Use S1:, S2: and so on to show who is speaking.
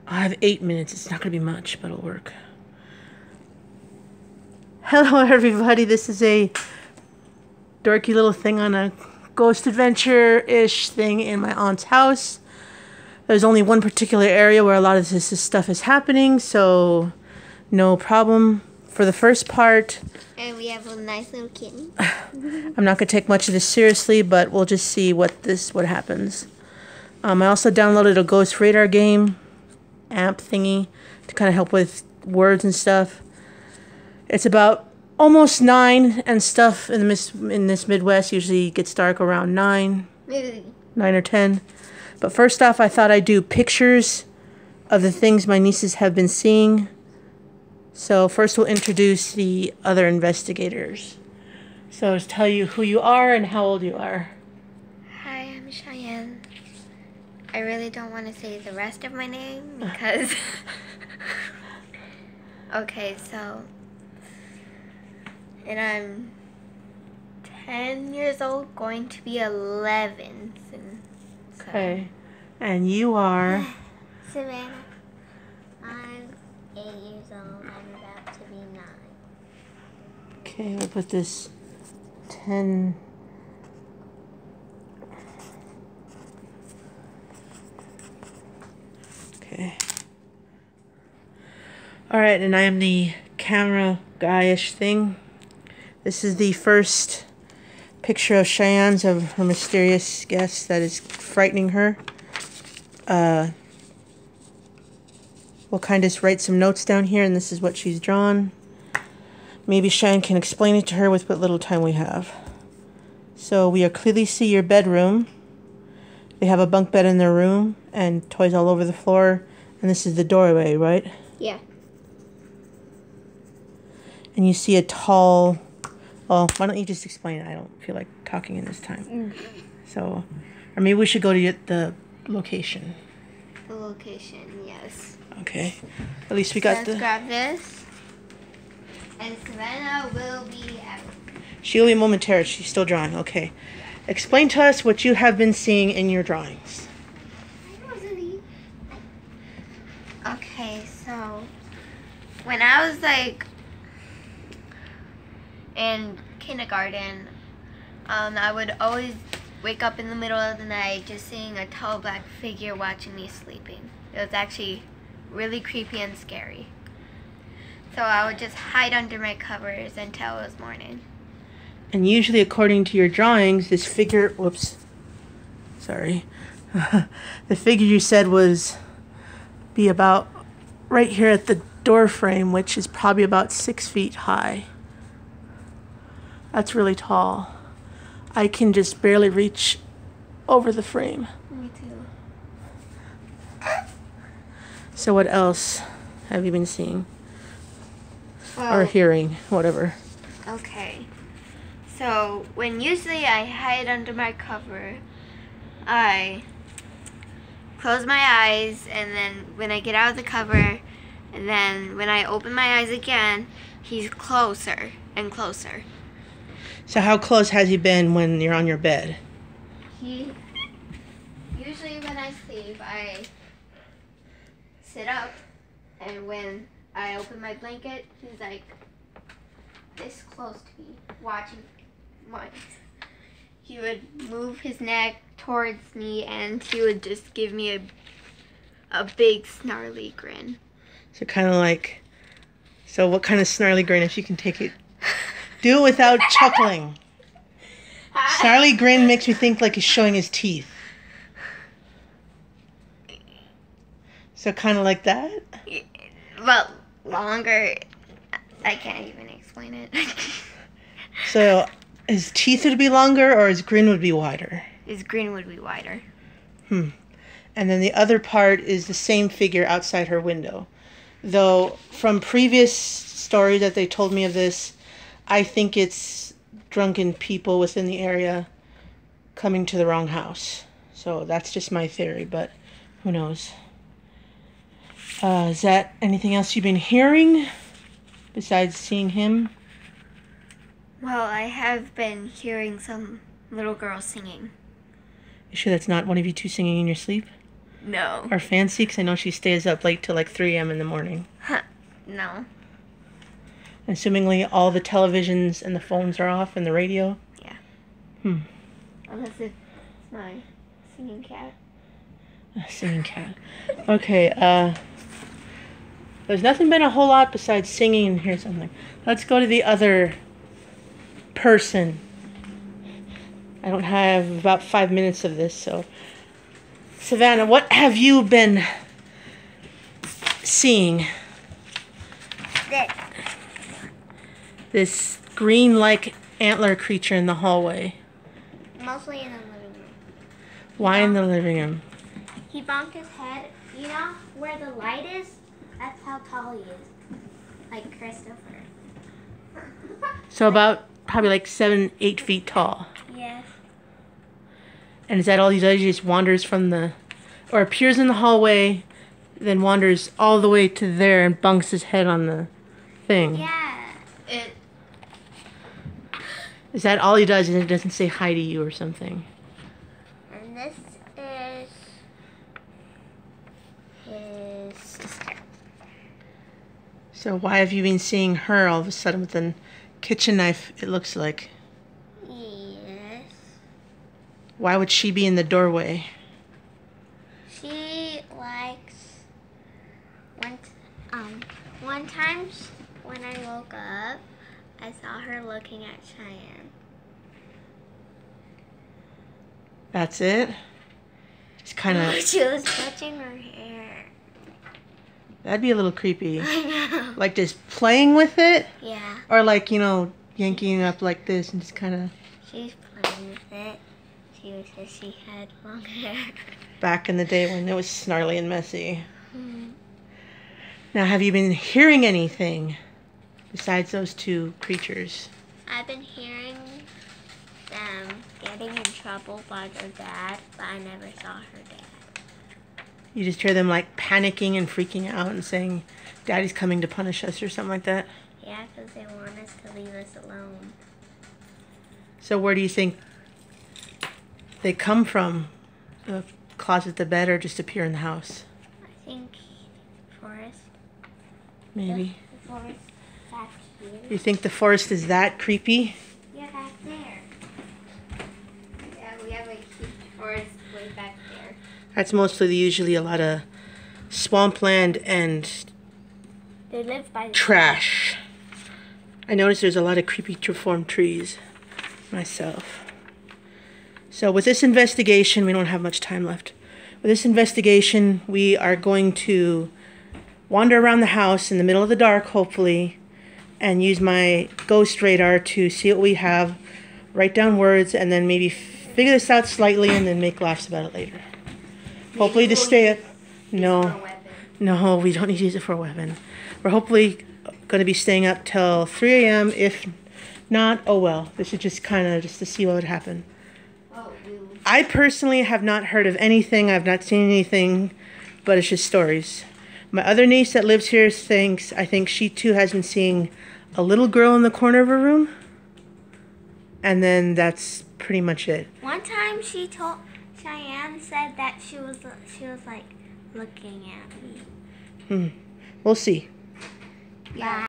S1: I have 8 minutes. It's not going to be much, but it'll work. Hello, everybody. This is a dorky little thing on a ghost adventure-ish thing in my aunt's house. There's only one particular area where a lot of this stuff is happening, so no problem. For the first part...
S2: And we have a nice little kitten.
S1: I'm not going to take much of this seriously, but we'll just see what happens. I also downloaded a ghost radar game, amp thingy, to kind of help with words and stuff. It's about almost 9 and stuff in this Midwest usually gets dark around 9.
S2: Maybe
S1: 9 or 10. But first off, I thought I'd do pictures of the things my nieces have been seeing. So first we'll introduce the other investigators. So just tell you who you are and how old you are.
S2: Hi, I'm Cheyenne. I really don't want to say the rest of my name because... Okay, so... And I'm 10 years old, going to be 11 soon. So.
S1: Okay. And you are...
S2: Savannah. I'm 8 years old. I'm about to be 9.
S1: Okay, we'll put this 10... Okay. Alright, and I am the camera guy-ish thing. This is the first picture of Cheyenne's of her mysterious guest that is frightening her. We'll kind of write some notes down here, and this is what she's drawn. Maybe Cheyenne can explain it to her with what little time we have. So we clearly see your bedroom. They have a bunk bed in their room and toys all over the floor. And this is the doorway, right?
S2: Yeah.
S1: And you see a tall... Well, why don't you just explain it? I don't feel like talking in this time. So, or maybe we should go to the location.
S2: The location, yes.
S1: Okay. At least we got
S2: Let's grab this. And Savannah will be out.
S1: She'll be momentarily. She's still drawing. Okay. Explain to us what you have been seeing in your drawings.
S2: Okay, so when I was like in kindergarten, I would always wake up in the middle of the night just seeing a tall black figure watching me sleeping. It was actually really creepy and scary. So I would just hide under my covers until it was morning.
S1: And usually, according to your drawings, this figure... Whoops. Sorry. The figure you said was be about right here at the door frame, which is probably about 6 feet high. That's really tall. I can just barely reach over the frame.
S2: Me too.
S1: So what else have you been seeing?
S2: Well,
S1: or hearing, whatever.
S2: Okay. So when usually I hide under my cover, I close my eyes, and then when I get out of the cover, and then when I open my eyes again, he's closer and closer.
S1: So how close has he been when you're on your bed?
S2: Usually when I sleep, I sit up, and when I open my blanket, he's like this close to me, watching. He would move his neck towards me, and he would just give me a big snarly grin.
S1: So kind of like, so what kind of snarly grin, if you can take it? Do it without chuckling. Snarly grin makes me think like he's showing his teeth. So kind of like that?
S2: Well, longer, I can't even explain it.
S1: So his teeth would be longer or his grin would be wider?
S2: His grin would be wider.
S1: And then the other part is the same figure outside her window. Though from previous stories that they told me of this, I think it's drunken people within the area coming to the wrong house. So that's just my theory, but who knows? Is that anything else you've been hearing besides seeing him?
S2: Well, I have been hearing some little girl singing.
S1: You sure that's not one of you two singing in your sleep?
S2: No.
S1: Or fancy? Because I know she stays up late till like 3 a.m. in the morning.
S2: No.
S1: Assumingly all the televisions and the phones are off and the radio?
S2: Yeah.
S1: Unless
S2: it's my singing cat.
S1: A singing cat. Okay, there's nothing been a whole lot besides singing and here's something. Let's go to the other person. I don't have about 5 minutes of this, so. Savannah, what have you been seeing? This green-like antler creature in the hallway.
S2: Mostly in the living room.
S1: Why in the living room?
S2: He bonked his head. You know where the light is? That's how tall he is. Like Christopher.
S1: So about probably like 7-8 feet tall.
S2: Yes.
S1: And is that all he does? He just wanders from the, or appears in the hallway, then wanders all the way to there and bunks his head on the thing.
S2: Yeah.
S1: Is that all he does and it doesn't say hi to you or something?
S2: And this is his sister.
S1: So why have you been seeing her all of a sudden with a kitchen knife, it looks like?
S2: Yes.
S1: Why would she be in the doorway?
S2: She likes... One time when I woke up, I saw her looking at Cheyenne.
S1: That's it? Just kind of...
S2: She was touching her hair.
S1: That'd be a little creepy.
S2: I know.
S1: Like just playing with it?
S2: Yeah.
S1: Or like, you know, yanking it up like this and just kind of...
S2: She's playing with it. She wishes she had long hair.
S1: Back in the day when it was snarly and messy. Now, have you been hearing anything besides those two creatures?
S2: I've been hearing them getting in trouble by their dad, but I never saw her dad.
S1: You just hear them like panicking and freaking out and saying, Daddy's coming to punish us or something like that?
S2: Yeah, because they want us to leave us alone.
S1: So where do you think they come from? The closet, the bed, or just appear in the house?
S2: I think forest.
S1: Maybe.
S2: The forest back here.
S1: You think the forest is that creepy?
S2: Yeah, back there. Yeah, we have a huge forest way back there.
S1: That's mostly usually a lot of swampland and
S2: They live by the
S1: trash. I noticed there's a lot of creepy tree-formed trees myself. So with this investigation, we don't have much time left. With this investigation, we are going to wander around the house in the middle of the dark, hopefully, and use my ghost radar to see what we have, write down words, and then maybe figure this out slightly and then make laughs about it later. Hopefully to stay up. No, we don't need to use it for a weapon. We're hopefully going to be staying up till 3 a.m. If not, oh well. This is just kind of just to see what would happen. I personally have not heard of anything. I've not seen anything, but it's just stories. My other niece that lives here thinks, I think she too has been seeing a little girl in the corner of her room. And then that's pretty much it.
S2: One time she told Cheyenne said that she was like looking at me.
S1: We'll see.
S2: Yeah.